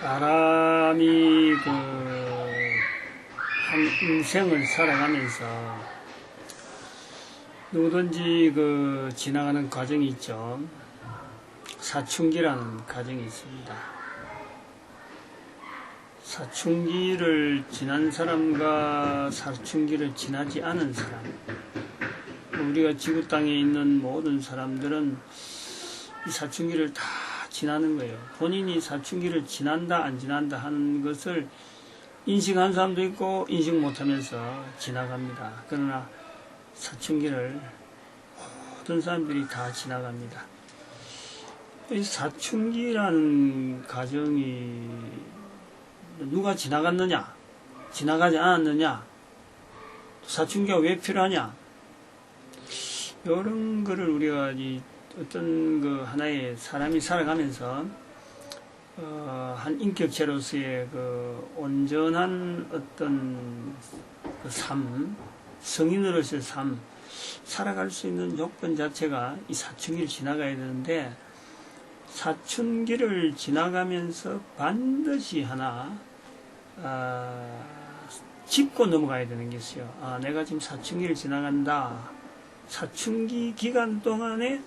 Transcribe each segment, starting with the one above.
사람이 한 인생을 살아가면서 누구든지 지나가는 과정이 있죠. 사춘기라는 과정이 있습니다. 사춘기를 지난 사람과 사춘기를 지나지 않은 사람, 우리가 지구 땅에 있는 모든 사람들은 이 사춘기를 다 지나는 거예요. 본인이 사춘기를 지난다 안 지난다 하는 것을 인식한 사람도 있고 인식 못하면서 지나갑니다. 그러나 사춘기를 모든 사람들이 다 지나갑니다. 이 사춘기라는 과정이 누가 지나갔느냐, 지나가지 않았느냐, 사춘기가 왜 필요하냐, 이런 거를 우리가 어떤 하나의 사람이 살아가면서 한 인격체로서의 온전한 어떤 삶, 성인으로서의 삶, 살아갈 수 있는 요건 자체가 이 사춘기를 지나가야 되는데, 사춘기를 지나가면서 반드시 하나 짚고 넘어가야 되는 게 있어요. 내가 지금 사춘기를 지나간다. 사춘기 기간 동안에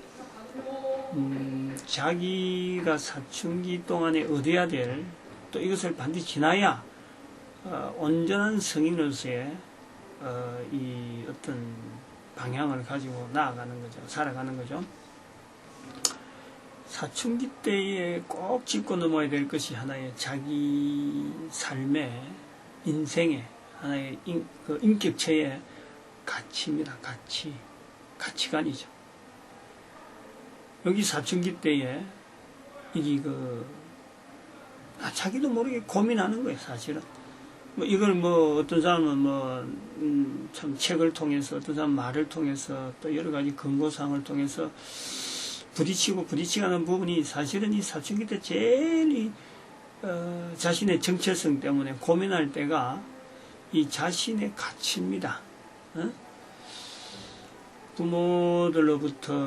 자기가 사춘기 동안에 얻어야 될, 또 이것을 반드시 지나야 온전한 성인으로서의 이 어떤 방향을 가지고 나아가는 거죠. 살아가는 거죠. 사춘기 때에 꼭 짚고 넘어야 될 것이 하나의 자기 삶의, 인생의 하나의 인격체의 가치입니다. 가치관이죠. 여기 사춘기 때에 이게 자기도 모르게 고민하는 거예요, 사실은. 이걸 어떤 사람은 참 책을 통해서, 어떤 사람은 말을 통해서, 또 여러 가지 근거사항을 통해서 부딪히는 부분이 사실은 이 사춘기 때 제일 자신의 정체성 때문에 고민할 때가 이 자신의 가치입니다. 부모들로부터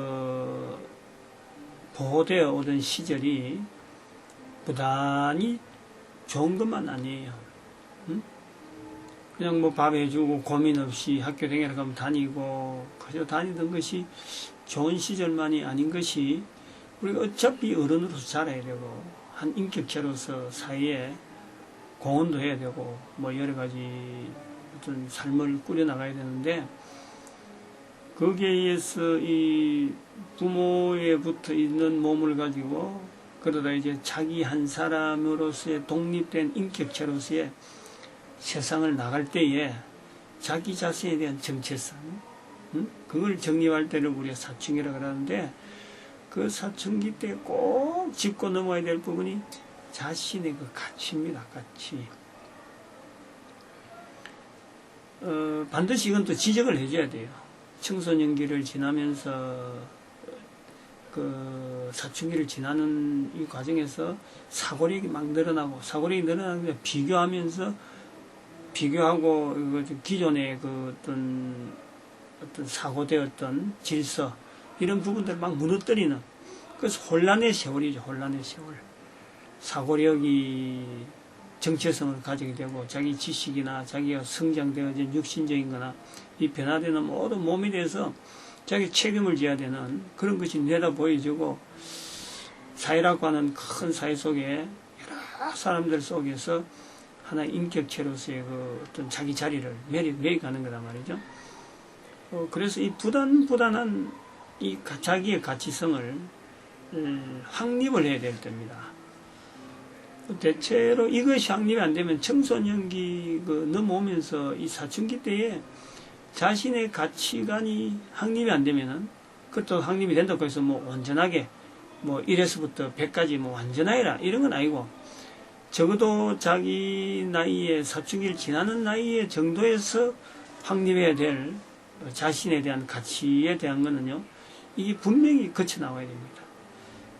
보호되어 오던 시절이 부단히 좋은 것만 아니에요. 그냥 밥 해주고 고민 없이 학교 다니러 다니고 그저 다니던 것이 좋은 시절만이 아닌 것이, 우리가 어차피 어른으로서 자라야 되고 한 인격체로서 사회에 공헌도 해야 되고 여러 가지 어떤 삶을 꾸려나가야 되는데, 거기에 의해서 이 부모에 붙어 있는 몸을 가지고 그러다 이제 자기 한 사람으로서의 독립된 인격체로서의 세상을 나갈 때에 자기 자신에 대한 정체성, 그걸 정립할 때를 우리가 사춘기라고 하는데, 그 사춘기 때 꼭 짚고 넘어야 될 부분이 자신의 가치입니다. 가치. 반드시 이건 또 지적을 해줘야 돼요. 청소년기를 지나면서 사춘기를 지나는 이 과정에서 사고력이 막 늘어나고, 사고력이 늘어나는데 비교하고 기존의 어떤 사고되었던 질서, 이런 부분들 막 무너뜨리는, 그래서 혼란의 세월이죠. 혼란의 세월. 사고력이 정체성을 가지게 되고, 자기 지식이나 자기가 성장되어진 육신적인 거나 이 변화되는 모든 몸에 대해서 자기 책임을 져야 되는 그런 것이 내다 보여지고, 사회라고 하는 큰 사회 속에 여러 사람들 속에서 하나의 인격체로서의 어떤 자기 자리를 매겨가는 거란 말이죠. 그래서 이 부단한 이 자기의 가치성을 확립을 해야 될 때입니다. 대체로 이것이 확립이 안 되면 청소년기 넘어오면서 이 사춘기 때에 자신의 가치관이 확립이 안 되면은, 그것도 확립이 된다고 해서 온전하게 1에서부터 100까지 완전하게라 이런 건 아니고, 적어도 자기 나이에, 사춘기를 지나는 나이의 정도에서 확립해야 될 자신에 대한 가치에 대한 거는요, 이게 분명히 거쳐 나와야 됩니다.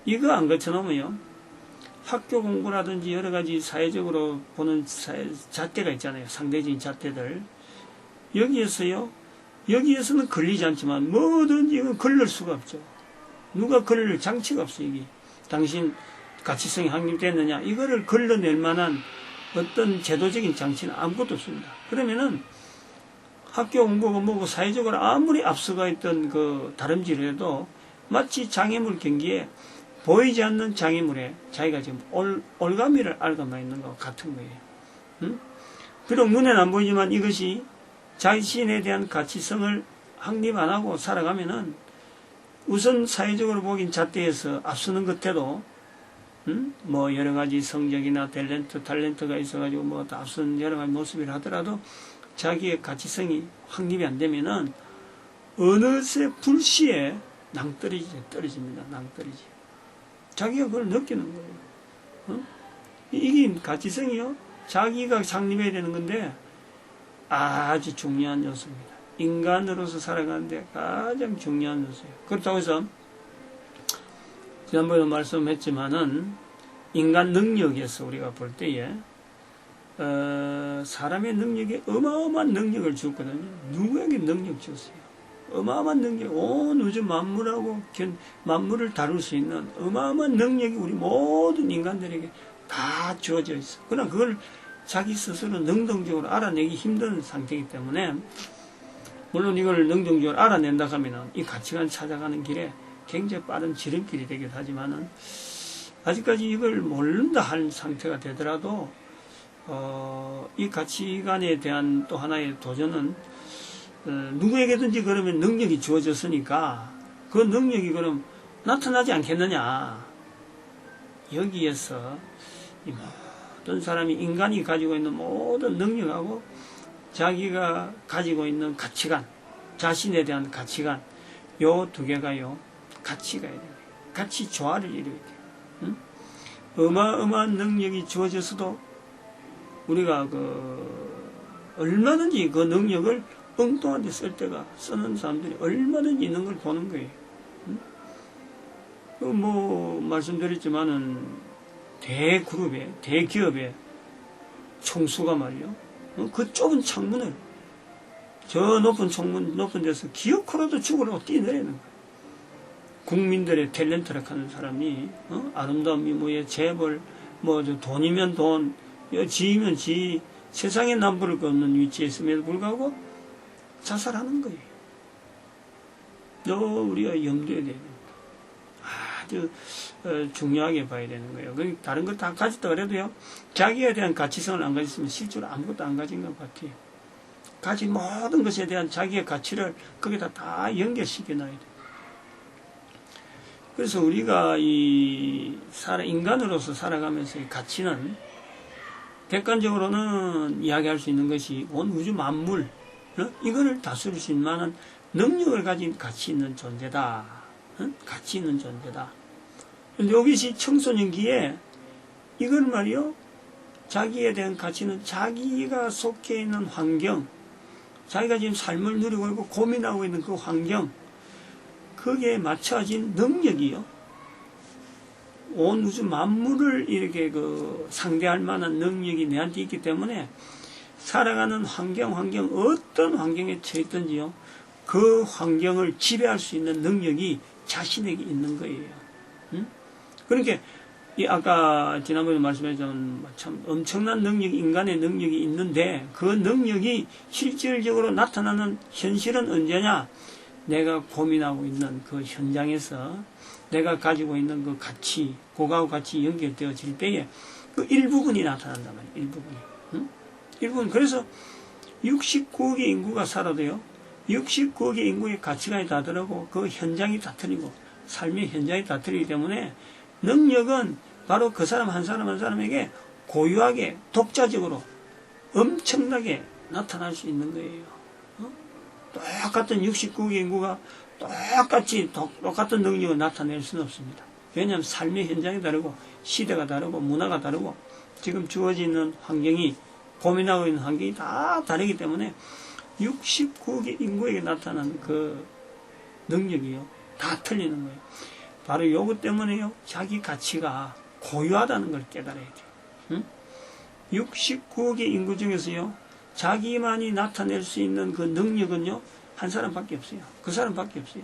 이거 안 거쳐 놓으면요, 학교 공부라든지 여러 가지 사회적으로 보는 잣대가 있잖아요. 상대적인 잣대들. 여기에서는 걸리지 않지만 뭐든지 이건 걸릴 수가 없죠. 누가 걸릴 장치가 없어요. 이게 당신 가치성이 확립됐느냐, 이거를 걸러낼 만한 어떤 제도적인 장치는 아무것도 없습니다. 그러면은 학교 공부고 뭐고 사회적으로 아무리 앞서가 있던 그 다름질을 해도 마치 장애물 경기에 보이지 않는 장애물에 자기가 지금 올가미를 앓아만 있는 것 같은 거예요. 응? 비록 눈에는 안 보이지만 이것이 자신에 대한 가치성을 확립 안 하고 살아가면은 우선 사회적으로 보긴 잣대에서 앞서는 것에도 뭐 여러 가지 성적이나 탤런트가 있어가지고 뭐 다 앞선 여러 가지 모습이라 하더라도 자기의 가치성이 확립이 안 되면은 어느새 불시에 떨어집니다. 낭떠러지. 자기가 그걸 느끼는 거예요. 이게 가치성이요. 자기가 확립해야 되는 건데 아주 중요한 요소입니다. 인간으로서 살아가는데 가장 중요한 요소예요. 그렇다고 해서 지난번에도 말씀했지만은 인간 능력에서 우리가 볼 때에 사람의 능력에 어마어마한 능력을 줬거든요. 누구에게 능력 줬어요? 어마어마한 능력, 온 우주 만물하고 만물을 다룰 수 있는 어마어마한 능력이 우리 모든 인간들에게 다 주어져 있어. 그러나 그걸 자기 스스로 능동적으로 알아내기 힘든 상태이기 때문에 물론 이걸 능동적으로 알아낸다 하면은 이 가치관 찾아가는 길에 굉장히 빠른 지름길이 되기도 하지만은 아직까지 이걸 모른다 할 상태가 되더라도 이 가치관에 대한 또 하나의 도전은 누구에게든지 그러면 능력이 주어졌으니까 그 능력이 그럼 나타나지 않겠느냐. 여기에서 이 모든 사람이 인간이 가지고 있는 모든 능력하고 자기가 가지고 있는 가치관, 자신에 대한 가치관, 요 두 개가요 같이 가야 돼요. 같이 조화를 이루어야 돼요. 응? 어마어마한 능력이 주어져서도 우리가 얼마든지 그 능력을 엉뚱한 데 쓸 때가 쓰는 사람들이 얼마든지 있는 걸 보는 거예요. 응? 뭐 말씀드렸지만은 대그룹에 대기업의 총수가 말이요. 그 좁은 창문을 저 높은 창문 높은 데서 기어코라도 죽으라고 뛰어내리는 거예요. 국민들의 탤런트라 하는 사람이 아름다움이 뭐에 재벌 뭐 돈이면 돈 지이면 지 세상에 남부를 걷는 위치에 있음에도 불구하고 자살하는 거예요. 우리가 염두에 대야 됩니다. 아주 중요하게 봐야 되는 거예요. 다른 거 다 가졌다 그래도요 자기에 대한 가치성을 안 가졌으면 실제로 아무것도 안 가진 것 같아요. 가진 모든 것에 대한 자기의 가치를 거기다 다 연결시켜 놔야 돼요. 그래서 우리가 인간으로서 살아가면서 이 가치는 객관적으로는 이야기할 수 있는 것이 온 우주 만물, 이거를 다스릴 수 있는 만한 능력을 가진 가치 있는 존재다. 가치 있는 존재다. 근데 여기서 청소년기에 이걸 말이요, 자기에 대한 가치는 자기가 속해 있는 환경, 자기가 지금 삶을 누리고 있고 고민하고 있는 그 환경, 거기에 맞춰진 능력이요. 온 우주 만물을 이렇게 상대할 만한 능력이 내한테 있기 때문에 살아가는 환경, 어떤 환경에 처했든지요. 그 환경을 지배할 수 있는 능력이 자신에게 있는 거예요. 그러니까, 아까 지난번에 말씀했던 참 엄청난 능력, 인간의 능력이 있는데 그 능력이 실질적으로 나타나는 현실은 언제냐? 내가 고민하고 있는 그 현장에서 내가 가지고 있는 그 가치, 그거하고 같이 연결되어질 때에 그 일부분이 나타난단 말이에요. 일부분이. 일부분. 그래서 69억의 인구가 살아도요. 69억의 인구의 가치관이 다르고 그 현장이 다 틀리고 삶의 현장이 다 틀리기 때문에 능력은 바로 그 사람 한 사람에게 고유하게 독자적으로 엄청나게 나타날 수 있는 거예요. 똑같은 69억의 인구가 똑같은 능력을 나타낼 수는 없습니다. 왜냐하면 삶의 현장이 다르고 시대가 다르고 문화가 다르고 지금 주어지는 환경이 고민하고 있는 환경이 다 다르기 때문에 69억의 인구에게 나타나는 그 능력이요 다 틀리는 거예요. 바로 요것 때문에요 자기 가치가 고유하다는 걸 깨달아야 돼요. 69억의 인구 중에서요 자기만이 나타낼 수 있는 그 능력은요 한 사람밖에 없어요. 그 사람밖에 없어요.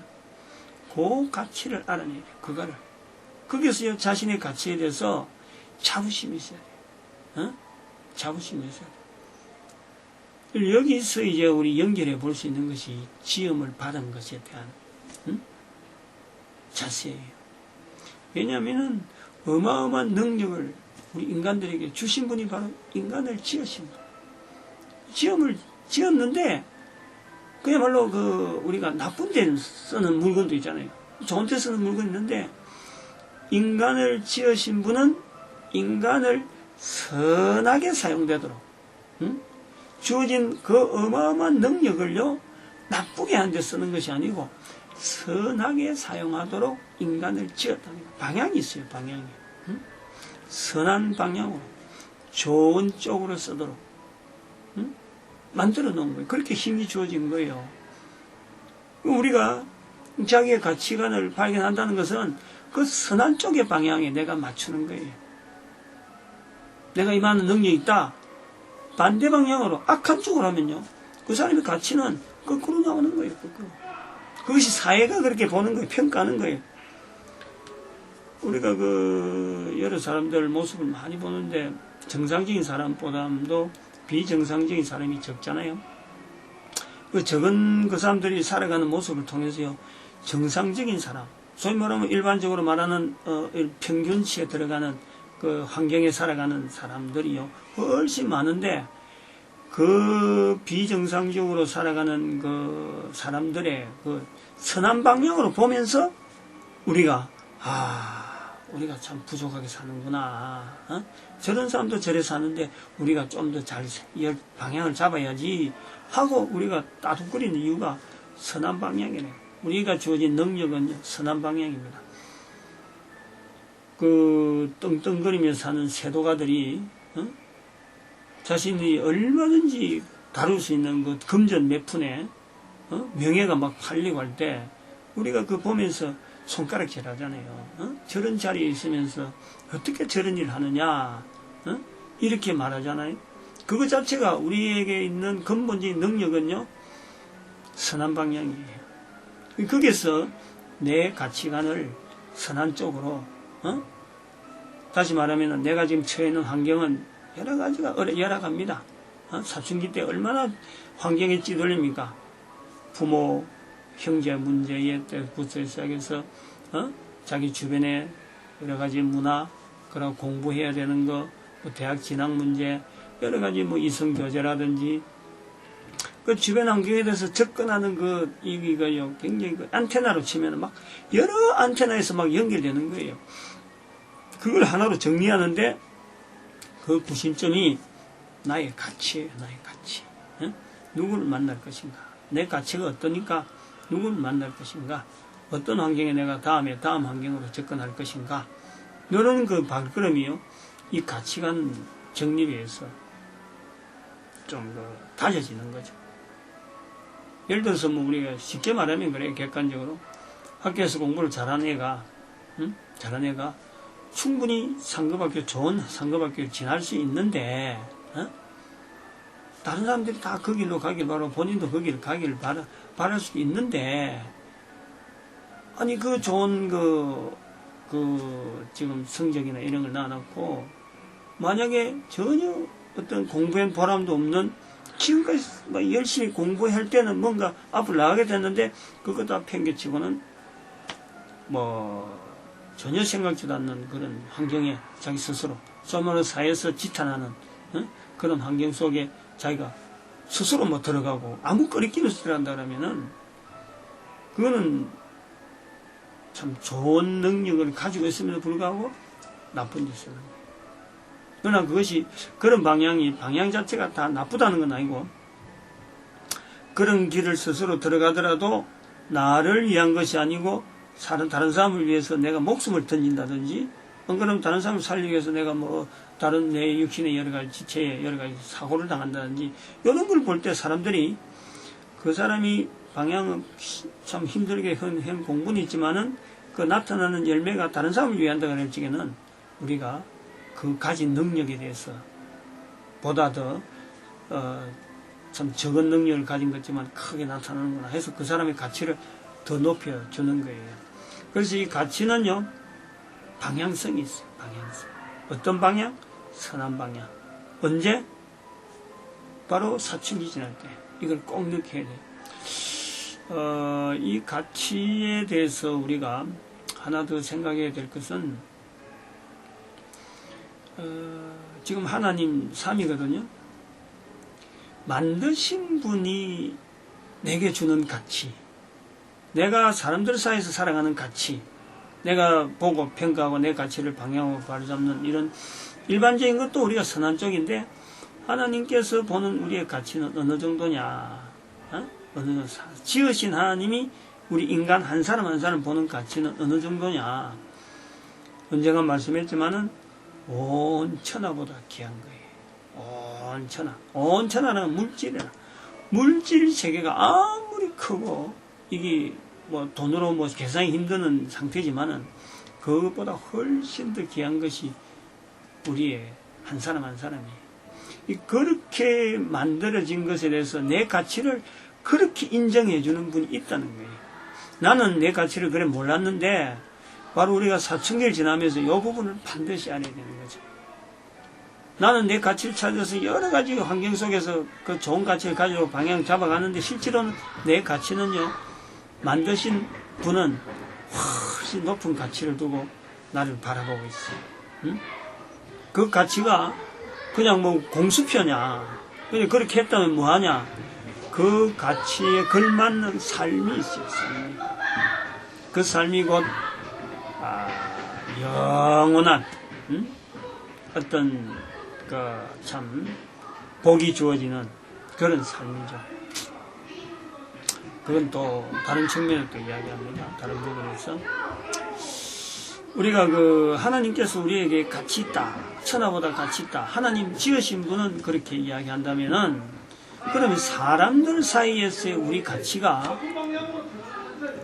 그 가치를 알아내야 돼요. 그거를. 거기서 자신의 가치에 대해서 자부심이 있어야 돼요. 자부심이 있어야 돼요. 여기서 이제 우리 연결해 볼 수 있는 것이 지음을 받은 것에 대한 자세예요. 왜냐하면 어마어마한 능력을 우리 인간들에게 주신 분이 바로 인간을 지으신 분. 지음을 지었는데 그야말로 우리가 나쁜 데 쓰는 물건도 있잖아요. 좋은 데 쓰는 물건이 있는데 인간을 지으신 분은 인간을 선하게 사용되도록 주어진 그 어마어마한 능력을요 나쁘게 하는 데 쓰는 것이 아니고 선하게 사용하도록 인간을 지었다는 거예요. 방향이 있어요. 방향이. 선한 방향으로 좋은 쪽으로 쓰도록 만들어 놓은 거예요. 그렇게 힘이 주어진 거예요. 우리가 자기의 가치관을 발견한다는 것은 그 선한 쪽의 방향에 내가 맞추는 거예요. 내가 이만한 능력이 있다. 반대 방향으로 악한 쪽으로 하면요. 그 사람의 가치는 거꾸로 나오는 거예요. 거꾸로. 그것이 사회가 그렇게 보는 거예요. 평가하는 거예요. 우리가 여러 사람들 모습을 많이 보는데 정상적인 사람보다도 비정상적인 사람이 적잖아요. 적은 그 사람들이 살아가는 모습을 통해서요. 정상적인 사람, 소위 말하면 일반적으로 말하는 평균치에 들어가는 그 환경에 살아가는 사람들이요. 훨씬 많은데 그 비정상적으로 살아가는 그 사람들의 그 선한 방향으로 보면서 우리가 우리가 참 부족하게 사는구나. 저런 사람도 저래 사는데 우리가 좀 더 잘 방향을 잡아야지 하고 우리가 따둑거리는 이유가 선한 방향이네요. 우리가 주어진 능력은 선한 방향입니다. 떵떵거리면서 사는 세도가들이 자신이 얼마든지 다룰 수 있는 그 금전 몇 푼에 명예가 막 팔리고 할 때 우리가 보면서 손가락질 하잖아요. 저런 자리에 있으면서 어떻게 저런 일을 하느냐 이렇게 말하잖아요. 그거 자체가 우리에게 있는 근본적인 능력은요 선한 방향이에요. 거기서 내 가치관을 선한 쪽으로 다시 말하면 내가 지금 처해 있는 환경은 여러 가지가 열악합니다. 사춘기 때 얼마나 환경에 찌들립니까? 부모 형제 문제에 때부터 시작해서 자기 주변에 여러 가지 문화, 그리고 공부해야 되는 거, 대학 진학 문제, 여러 가지 이성 교제라든지 그 주변 환경에 대해서 접근하는 이거요 굉장히 안테나로 치면 막 여러 안테나에서 막 연결되는 거예요. 그걸 하나로 정리하는데 그 구심점이 나의 가치예요. 나의 가치. 누구를 만날 것인가? 내 가치가 어떠니까 누구를 만날 것인가? 어떤 환경에 내가 다음 환경으로 접근할 것인가? 이런 발걸음이요. 이 가치관 정립에 의해서 좀 다져지는 거죠. 예를 들어서 우리가 쉽게 말하면 그래요. 객관적으로. 학교에서 공부를 잘하는 애가 충분히 좋은 상급학교를 지날 수 있는데, 다른 사람들이 다 그 길로 가길 바라고 본인도 그 길을 가길 바랄 수도 있는데, 아니, 좋은 지금 성적이나 이런 걸 놔놓고, 만약에 전혀 어떤 공부엔 보람도 없는, 지금까지 열심히 공부할 때는 뭔가 앞으로 나가게 됐는데, 그거 다 팽개치고는, 전혀 생각지도 않는 그런 환경에 자기 스스로, 소말로 사회에서 지탄하는, 그런 환경 속에 자기가 스스로 들어가고, 아무 거리끼리 들어간다 그러면은, 그거는 참 좋은 능력을 가지고 있음에도 불구하고 나쁜 짓을 하는 거예요. 그러나 그것이 그런 방향 자체가 다 나쁘다는 건 아니고 그런 길을 스스로 들어가더라도 나를 위한 것이 아니고 다른 사람을 위해서 내가 목숨을 던진다든지 그럼 다른 사람을 살리기 위해서 내가 다른 내 육신의 여러 가지 지체에 여러 가지 사고를 당한다든지 이런 걸 볼 때 사람들이 그 사람이 방향은 참 힘들게 한 공부는 있지만은 그 나타나는 열매가 다른 사람을 위한다고 할 적에는 우리가 그 가진 능력에 대해서 보다 더 참 적은 능력을 가진 것지만 크게 나타나는구나 해서 그 사람의 가치를 더 높여주는 거예요. 그래서 이 가치는요 방향성이 있어요. 방향성. 어떤 방향? 선한 방향. 언제? 바로 사춘기 지날 때. 이걸 꼭 느껴야 돼요. 이 가치에 대해서 우리가 하나 더 생각해야 될 것은 지금 하나님 3이거든요. 만드신 분이 내게 주는 가치, 내가 사람들 사이에서 살아가는 가치, 내가 보고 평가하고 내 가치를 방향하고 바로잡는 이런 일반적인 것도 우리가 선한 쪽인데, 하나님께서 보는 우리의 가치는 어느 정도냐? 어느 정도 지으신 하나님이 우리 인간 한 사람 한 사람 보는 가치는 어느 정도냐? 언젠가 말씀했지만은 온 천하보다 귀한 거예요. 온 천하. 온 천하는 물질이라. 물질 세계가 아무리 크고 이게 뭐 돈으로 뭐 계산이 힘드는 상태지만은 그것보다 훨씬 더 귀한 것이 우리의 한 사람 한 사람이. 그렇게 만들어진 것에 대해서 내 가치를 그렇게 인정해 주는 분이 있다는 거예요. 나는 내 가치를 그래 몰랐는데 바로 우리가 사춘기를 지나면서 이 부분을 반드시 알아야 되는 거죠. 나는 내 가치를 찾아서 여러 가지 환경 속에서 그 좋은 가치를 가지고 방향 잡아가는데, 실제로는 내 가치는요, 만드신 분은 훨씬 높은 가치를 두고 나를 바라보고 있어요. 응? 그 가치가 그냥 뭐 공수표냐, 그렇게 했다면 뭐하냐, 그 가치에 걸맞는 삶이 있어요. 삶이. 그 삶이 곧 영원한 어떤 참 복이 주어지는 그런 삶이죠. 그건 또 다른 측면을 또 이야기합니다. 다른 부분에서 우리가 하나님께서 우리에게 가치 있다, 천하보다 가치 있다, 하나님 지으신 분은 그렇게 이야기한다면은, 그러면 사람들 사이에서의 우리 가치가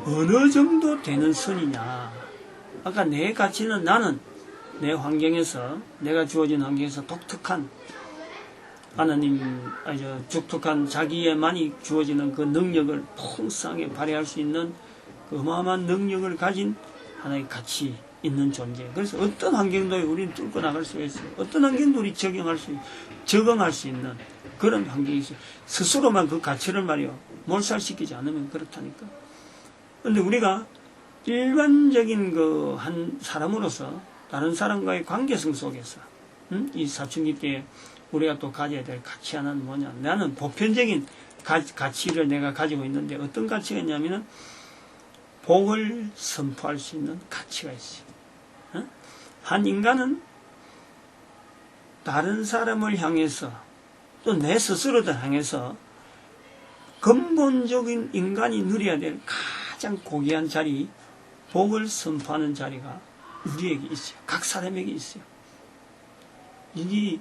어느 정도 되는 선이냐? 아까 내 가치는 나는 내 환경에서, 내가 주어진 환경에서 독특한 독특한 자기에만이 주어지는 그 능력을 풍성하게 발휘할 수 있는 그 어마어마한 능력을 가진 하나의 가치 있는 존재. 그래서 어떤 환경도 우리는 뚫고 나갈 수가 있어요. 어떤 환경도 우리 적응할 수 있는 그런 환경이 있어요. 스스로만 그 가치를 말이요, 몰살시키지 않으면 그렇다니까. 그런데 우리가 일반적인 한 사람으로서 다른 사람과의 관계성 속에서 이 사춘기 때 우리가 또 가져야 될 가치 하나는 뭐냐? 나는 보편적인 가치를 내가 가지고 있는데, 어떤 가치가 있냐면은 복을 선포할 수 있는 가치가 있어요. 한 인간은 다른 사람을 향해서 또 내 스스로를 향해서 근본적인 인간이 누려야 될 가장 고귀한 자리, 복을 선포하는 자리가 우리에게 있어요. 각 사람에게 있어요. 이게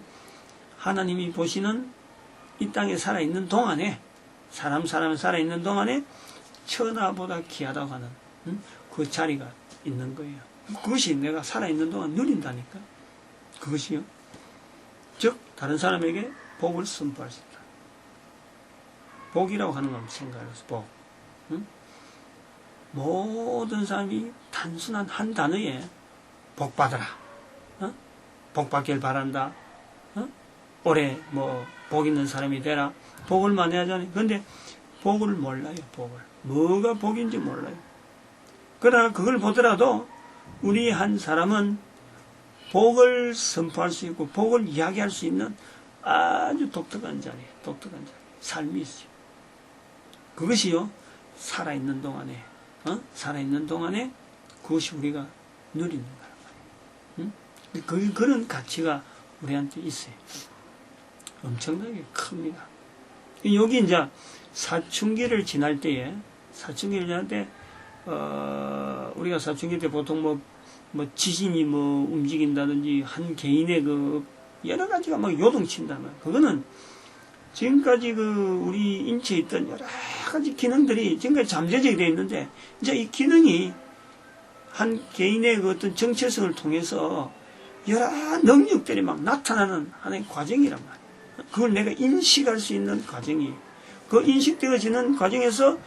하나님이 보시는 이 땅에 살아있는 동안에, 사람 살아있는 동안에 천하보다 귀하다고 하는 그 자리가 있는 거예요. 그것이 내가 살아있는 동안 누린다니까. 그것이요. 즉 다른 사람에게 복을 선포할 수 있다. 복이라고 하는 건 생각해서 복. 모든 사람이 단순한 한 단어에 복 받아라, 복 받길 바란다, 올해 복 있는 사람이 되라, 복을 많이 하잖아요. 그런데 복을 몰라요. 복을 뭐가 복인지 몰라요. 그러나 그걸 보더라도 우리 한 사람은 복을 선포할 수 있고 복을 이야기할 수 있는 아주 독특한 자리, 삶이 있어요. 그것이요, 살아있는 동안에 그것이 우리가 누리는 거란 말이에요. 그런 가치가 우리한테 있어요. 엄청나게 큽니다. 여기 이제 사춘기를 지날 때 우리가 사춘기 때 보통 지진이 움직인다든지 한 개인의 여러 가지가 막 요동친다는, 그거는 지금까지 우리 인체에 있던 여러 가지 기능들이 지금까지 잠재적이 되어 있는데, 이제 이 기능이 한 개인의 어떤 정체성을 통해서 여러 능력들이 막 나타나는 하나의 과정이란 말이에요. 그걸 내가 인식할 수 있는 과정이에요. 그 인식되어지는 과정에서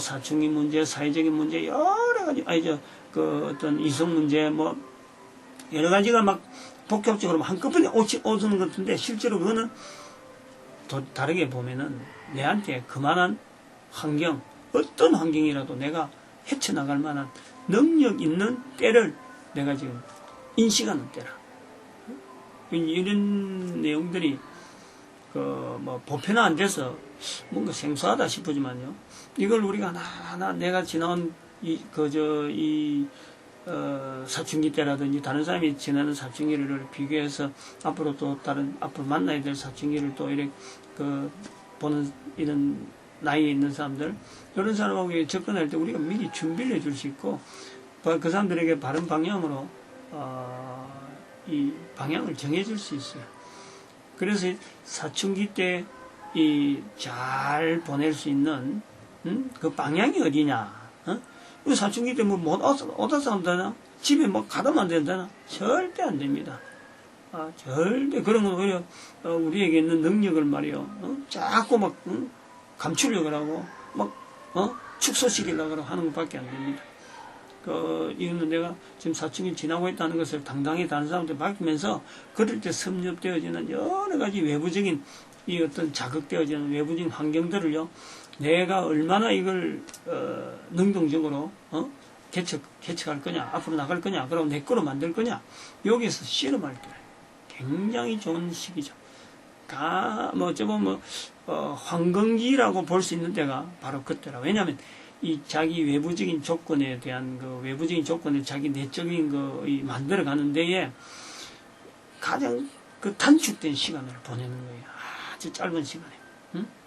사춘기 문제, 사회적인 문제, 여러 가지, 어떤 이성 문제, 여러 가지가 막 복합적으로 한꺼번에 오는 것 같은데 실제로 그거는 또 다르게 보면은 내한테 그만한 환경, 어떤 환경이라도 내가 헤쳐나갈 만한 능력 있는 때를 내가 지금 인식하는 때라. 이런 내용들이 뭐 보편화 안 돼서 뭔가 생소하다 싶으지만요. 이걸 우리가 하나하나 내가 지나온 사춘기 때라든지 다른 사람이 지나는 사춘기를 비교해서 앞으로 또 앞으로 만나야 될 사춘기를 또 이렇게 보는 이런 나이에 있는 사람들, 이런 사람하고 접근할 때 우리가 미리 준비를 해줄 수 있고, 그 사람들에게 바른 방향으로, 이 방향을 정해줄 수 있어요. 그래서 사춘기 때 잘 보낼 수 있는, 그 방향이 어디냐? 사춘기 때 못 얻어서 한다나? 집에 뭐 가다만 된다나? 절대 안 됩니다. 절대 그런 건 오히려 우리에게 있는 능력을 말이요. 자꾸 막 감추려고 하고 막 축소시키려고 하는 것밖에 안 됩니다. 이거는 내가 지금 사춘기 지나고 있다는 것을 당당히 다른 사람한테 밝히면서 그럴 때 섭렵되어지는 여러 가지 외부적인 이 어떤 자극되어지는 외부적인 환경들을요. 내가 얼마나 이걸 능동적으로 개척할 거냐, 앞으로 나갈 거냐, 그럼 내 거로 만들 거냐, 여기에서 실험할 때 굉장히 좋은 시기죠. 황금기라고 볼 수 있는 때가 바로 그때라. 왜냐하면 이 자기 외부적인 조건에 대한 외부적인 조건을 자기 내적인 만들어가는 데에 가장 단축된 시간을 보내는 거예요. 아주 짧은 시간에,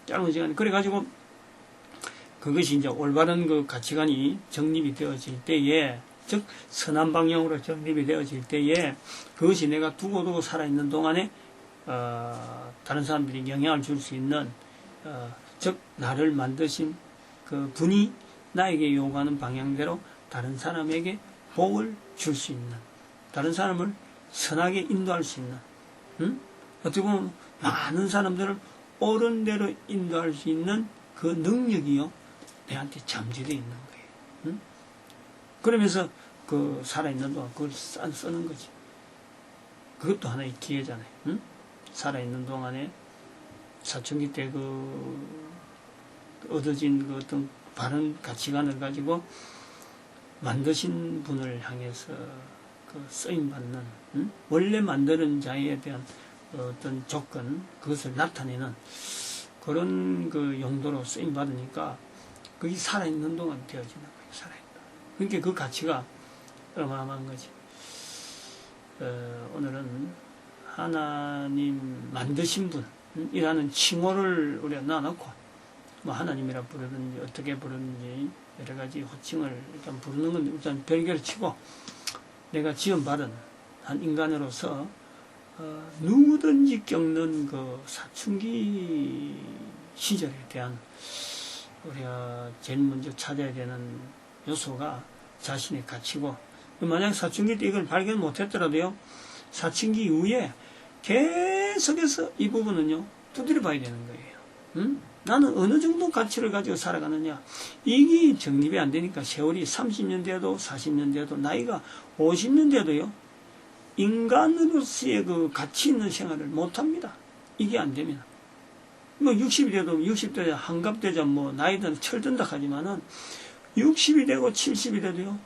짧은 시간에. 그래가지고 그것이 이제 올바른 가치관이 정립이 되어질 때에, 즉 선한 방향으로 정립이 되어질 때에 그것이 내가 두고두고 살아있는 동안에 다른 사람들이 영향을 줄 수 있는 즉 나를 만드신 그 분이 나에게 요구하는 방향대로 다른 사람에게 복을 줄 수 있는, 다른 사람을 선하게 인도할 수 있는, 어떻게 보면 많은 사람들을 옳은 대로 인도할 수 있는 그 능력이요 내한테 잠재되어 있는 거예요. 그러면서 살아있는 동안 그걸 쓰는 거지. 그것도 하나의 기회잖아요. 살아있는 동안에 사춘기 때 얻어진 어떤 바른 가치관을 가지고 만드신 분을 향해서 쓰임받는, 원래 만드는 자에 대한 어떤 조건, 그것을 나타내는 그런 용도로 쓰임받으니까 그게 살아있는 동안 되어지는 거예요. 살아있는. 그러니까 그 가치가 어마어마한 거지. 오늘은 하나님 만드신 분이라는 칭호를 우리가 놔놓고, 하나님이라 부르든지 어떻게 부르든지 여러 가지 호칭을 일단 부르는 건 일단 별개로 치고, 내가 지원받은 한 인간으로서 누구든지 겪는 사춘기 시절에 대한 우리가 제일 먼저 찾아야 되는 요소가 자신의 가치고, 만약 사춘기 때 이걸 발견 못했더라도요, 사춘기 이후에 계속해서 이 부분은요 두드려 봐야 되는 거예요. 나는 어느 정도 가치를 가지고 살아가느냐. 이게 정립이 안 되니까 세월이 30년 돼도 40년 돼도 나이가 50년 돼도요 인간으로서의 가치 있는 생활을 못합니다. 이게 안 되면 60이 돼도 60대 한갑되자 나이든 철든다 하지만은 60이 되고 70이 돼도요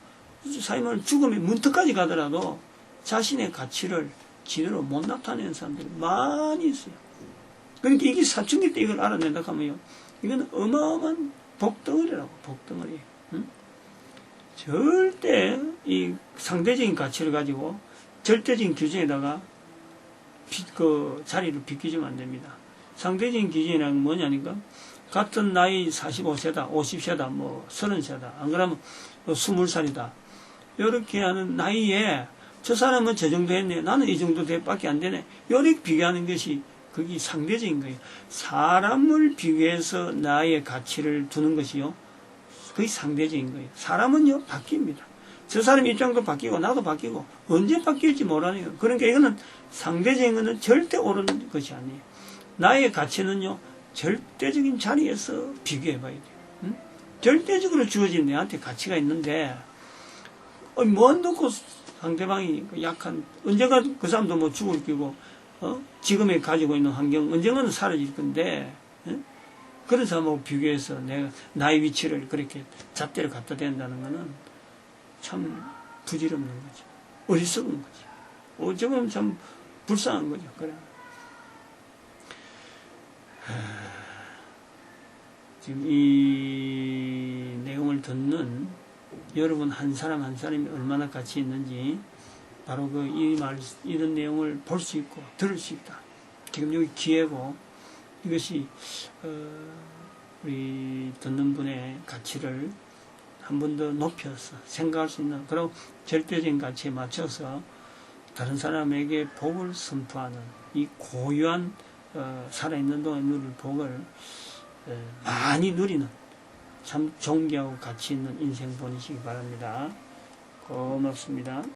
사이만 죽음의 문턱까지 가더라도 자신의 가치를 제대로 못 나타내는 사람들이 많이 있어요. 그러니까 이게 사춘기 때 이걸 알아낸다 하면요, 이건 어마어마한 복덩어리라고, 복덩어리. 절대 이 상대적인 가치를 가지고 절대적인 규정에다가 자리를 비키지면 안 됩니다. 상대적인 기준이라는 건 뭐냐니까, 같은 나이 45세다, 50세다, 30세다, 안 그러면 20살이다. 이렇게 하는 나이에 저 사람은 저 정도 했네, 나는 이 정도 밖에 안 되네. 이렇게 비교하는 것이 그게 상대적인 거예요. 사람을 비교해서 나의 가치를 두는 것이요, 그게 상대적인 거예요. 사람은요, 바뀝니다. 저 사람 입장도 바뀌고, 나도 바뀌고, 언제 바뀔지 모르니까. 그러니까 이거는 상대적인 거는 절대 옳은 것이 아니에요. 나의 가치는요, 절대적인 자리에서 비교해 봐야 돼요. 절대적으로 주어진 내한테 가치가 있는데, 뭐 놓고 상대방이 약한, 언젠가 그 사람도 뭐 죽을 끼고, 지금에 가지고 있는 환경, 언젠가는 사라질 건데, 그런 사람하고 비교해서 내가 나의 위치를 그렇게 잣대를 갖다 댄다는 거는 참 부질없는 거죠. 어리석은 거죠. 어쩌면 참 불쌍한 거죠. 그래. 지금 이 내용을 듣는 여러분 한 사람 한 사람이 얼마나 가치 있는지 바로 이런 내용을 볼 수 있고 들을 수 있다. 지금 여기 기회고 이것이 우리 듣는 분의 가치를 한 번 더 높여서 생각할 수 있는 그런 절대적인 가치에 맞춰서 다른 사람에게 복을 선포하는 이 고유한 살아있는 동안 누릴 복을 많이 누리는 참 존귀하고 가치 있는 인생 보내시기 바랍니다. 고맙습니다.